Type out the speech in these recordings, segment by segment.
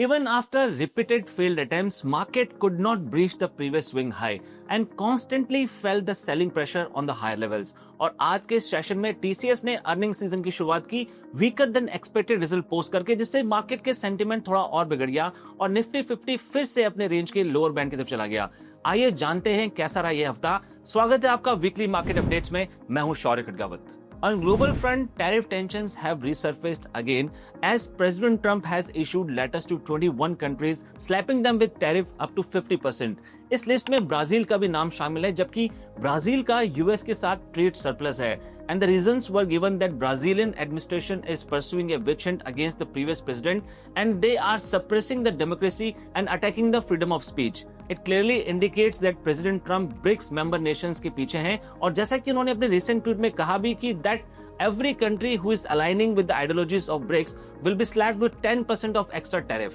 Even after repeated failed attempts, market could not breach the previous swing high and constantly felt the selling pressure on the higher levels. और आज के session में TCS ने earning season की शुरुआत की weaker then expected result post करके, जिससे मार्केट के सेंटिमेंट थोड़ा और बिगड़ गया और निफ्टी 50 फिर से अपने रेंज के लोअर बैंड की तरफ चला गया। आइए जानते हैं कैसा रहा यह हफ्ता। स्वागत है आपका वीकली मार्केट अपडेट्स में। मैं हूं शौर्य Khadgawat. On global front, tariff tensions have resurfaced again as President Trump has issued letters to 21 countries, slapping them with tariff up to 50%. इस लिस्ट में ब्राजील का भी नाम शामिल है, जबकि ब्राजील का यूएस के साथ ट्रेड सरप्लस है। And the reasons were given that Brazilian administration is pursuing a witch hunt against the previous president and they are suppressing the democracy and attacking the freedom of speech. It clearly indicates that President Trump BRICS member nations के पीछे हैं, और जैसा कि उन्होंने अपने recent tweet में कहा भी कि that every country who is aligning with the ideologies of BRICS will be slapped with 10% of extra tariff.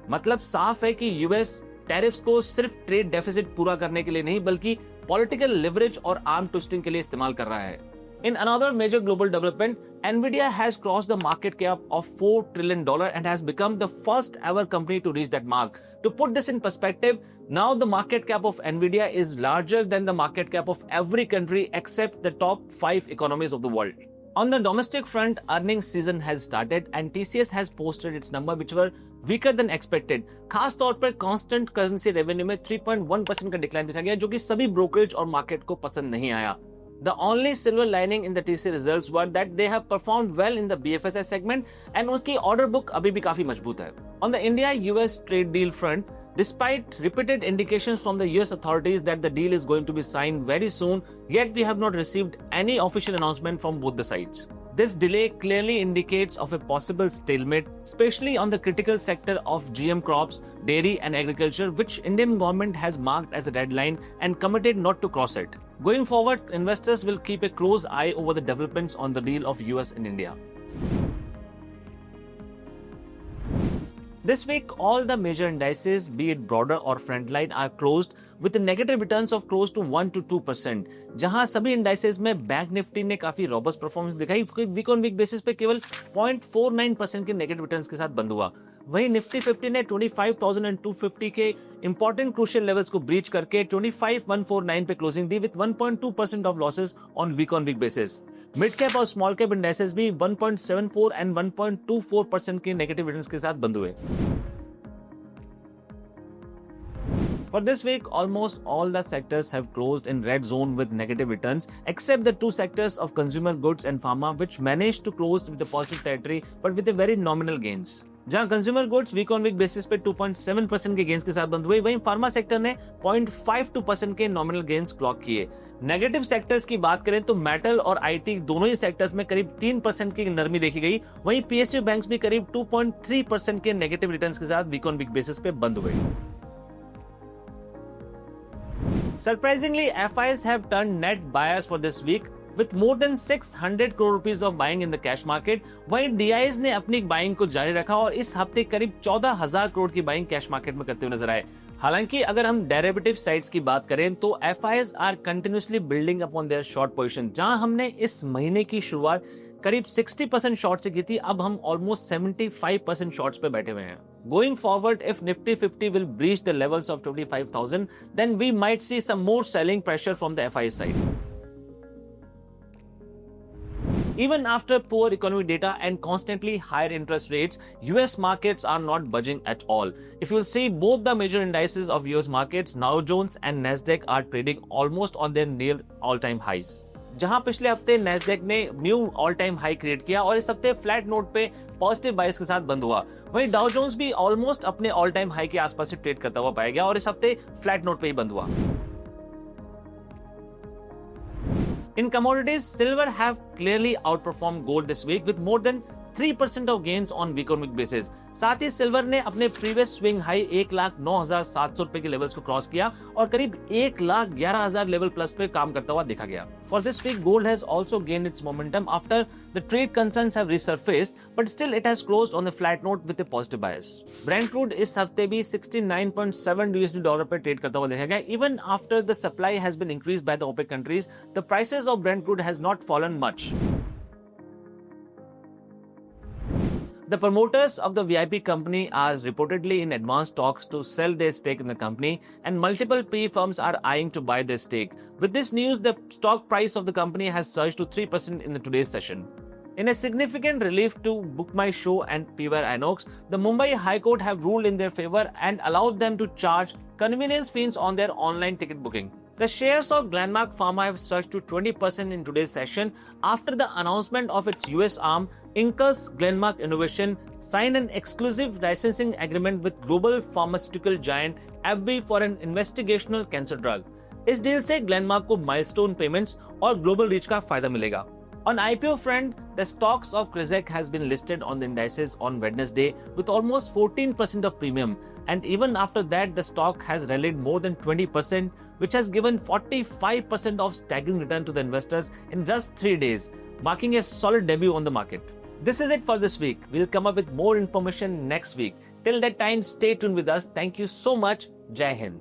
मतलब साफ है कि यूएस टैरिफ्स को सिर्फ ट्रेड डेफिसिट पूरा करने के लिए नहीं, बल्कि पॉलिटिकल लिवरेज और आर्म ट्विस्टिंग के लिए इस्तेमाल कर रहा है। In another major global development, Nvidia has crossed the market cap of $4 trillion and has become the first ever company to reach that mark. To put this in perspective, now the market cap of Nvidia is larger than the market cap of every country except the top 5 economies of the world. On the domestic front, earnings season has started and TCS has posted its number which were weaker than expected. खास तौर पर constant currency revenue में 3.1% का decline दिखा गया, जो कि सभी ब्रोकरेज और मार्केट को पसंद नहीं आया। The only silver lining in the TCS results were that they have performed well in the BFSI segment and उसकी order book अभी भी काफी मजबूत है। On the India-US trade deal front, despite repeated indications from the US authorities that the deal is going to be signed very soon, yet we have not received any official announcement from both the sides. This delay clearly indicates of a possible stalemate, especially on the critical sector of GM crops, dairy and agriculture, which Indian government has marked as a red line and committed not to cross it. Going forward, investors will keep a close eye over the developments on the deal of US and India. This week, all the major indices, be it broader or frontline, are closed with the negative returns of close to 1 to 2%. जहां सभी indices में bank Nifty ने काफी robust performance दिखाई, week on week basis पे केवल 0.49% के negative returns के साथ बंद हुआ। वहीं निफ्टी 50 ने 25,250 के इंपॉर्टेंट क्रूशियल लेवल्स को ब्रीच करके 25,149 पे क्लोजिंग दी with 1.2% of losses on week basis. Mid cap और स्मॉल कैप इंडाइसेस भी 1.74 एंड 1.24% के नेगेटिव रिटर्न्स के साथ बंद हुए। For this week, almost all the sectors have closed in red zone with negative returns, except the two sectors of consumer goods and pharma, which managed to close with the positive territory, but with a very nominal gains. जहां consumer goods week on week basis पे 2.7% के gains के साथ बंद हुए, वहीं pharma sector ने 0.52% के नॉमिनल गेंस क्लॉक किए। नेगेटिव सेक्टर्स की बात करें तो मेटल और आईटी दोनों ही सेक्टर्स में करीब 3% की नरमी देखी गई। वहीं पीएसयू बैंक्स भी करीब 2.3% के नेगेटिव रिटर्न्स के साथ वीक ऑन वीक बेसिस पे बंद हुए। Surprisingly, FIs have turned net buyers for this week with more than 600 crore rupees of buying in the cash market. वहीं DIs ने अपनी बाइंग को जारी रखा और इस हफ्ते करीब 14,000 करोड़ की बाइंग कैश मार्केट में करते हुए नजर आए। हालांकि अगर हम डेरिवेटिव साइड्स की बात करें तो FIs are continuously building upon their short position. जहां हमने इस महीने की शुरुआत करीब 60% शॉर्ट से की थी, अब हम ऑलमोस्ट 75% शॉर्ट्स पे बैठे हुए हैं। Going forward, if Nifty 50 will breach the levels of 25,000, then we might see some more selling pressure from the FI side. Even after poor economic data and constantly higher interest rates, US markets are not budging at all. If you'll see, both the major indices of US markets, Dow Jones and Nasdaq, are trading almost on their near all-time highs. जहां पिछले हफ्ते Nasdaq ने knew all time high create किया और इस हफ्ते flat note पे positive बायस के साथ बंद हुआ। वहीं डाउ जोन्स भी ऑलमोस्ट अपने ऑल टाइम हाई के आसपास से ट्रेड करता हुआ पाया गया और इस हफ्ते फ्लैट नोट पे ही बंद हुआ। In commodities, silver have clearly outperformed gold this week with more than 3% of gains on week basis. साथ ही सिल्वर ने अपने प्रीवियस स्विंग हाई 1,09,700 रुपए के लेवल्स को क्रॉस किया और करीब 1,11,000 लेवल प्लस पे काम करता हुआ देखा गया। For this week, gold has also gained its momentum after the trade concerns have resurfaced, but still it has closed on a flat note with a positive bias. Brent crude इस हफ्ते भी $69.7 पे ट्रेड करता हुआ देखा गया। Even after the supply has been increased by the OPEC countries, the prices of Brent crude has not fallen much. The promoters of the VIP company are reportedly in advanced talks to sell their stake in the company, and multiple PE firms are eyeing to buy their stake. With this news, the stock price of the company has surged to 3% in today's session. In a significant relief to BookMyShow and PY Inox, the Mumbai High Court have ruled in their favor and allowed them to charge convenience fees on their online ticket booking. The shares of Glenmark Pharma have surged to 20% in today's session after the announcement of its US arm, Incus Glenmark Innovation, signed an exclusive licensing agreement with global pharmaceutical giant AbbVie for an investigational cancer drug. इस deal से Glenmark को milestone payments और global reach का फायदा मिलेगा. On IPO front, the stocks of Crizac has been listed on the indices on Wednesday with almost 14% of premium, and even after that the stock has rallied more than 20%, which has given 45% of staggering return to the investors in just 3 days, marking a solid debut on the market. This is it for this week. We'll come up with more information next week. Till that time, stay tuned with us. Thank you so much. Jai Hind.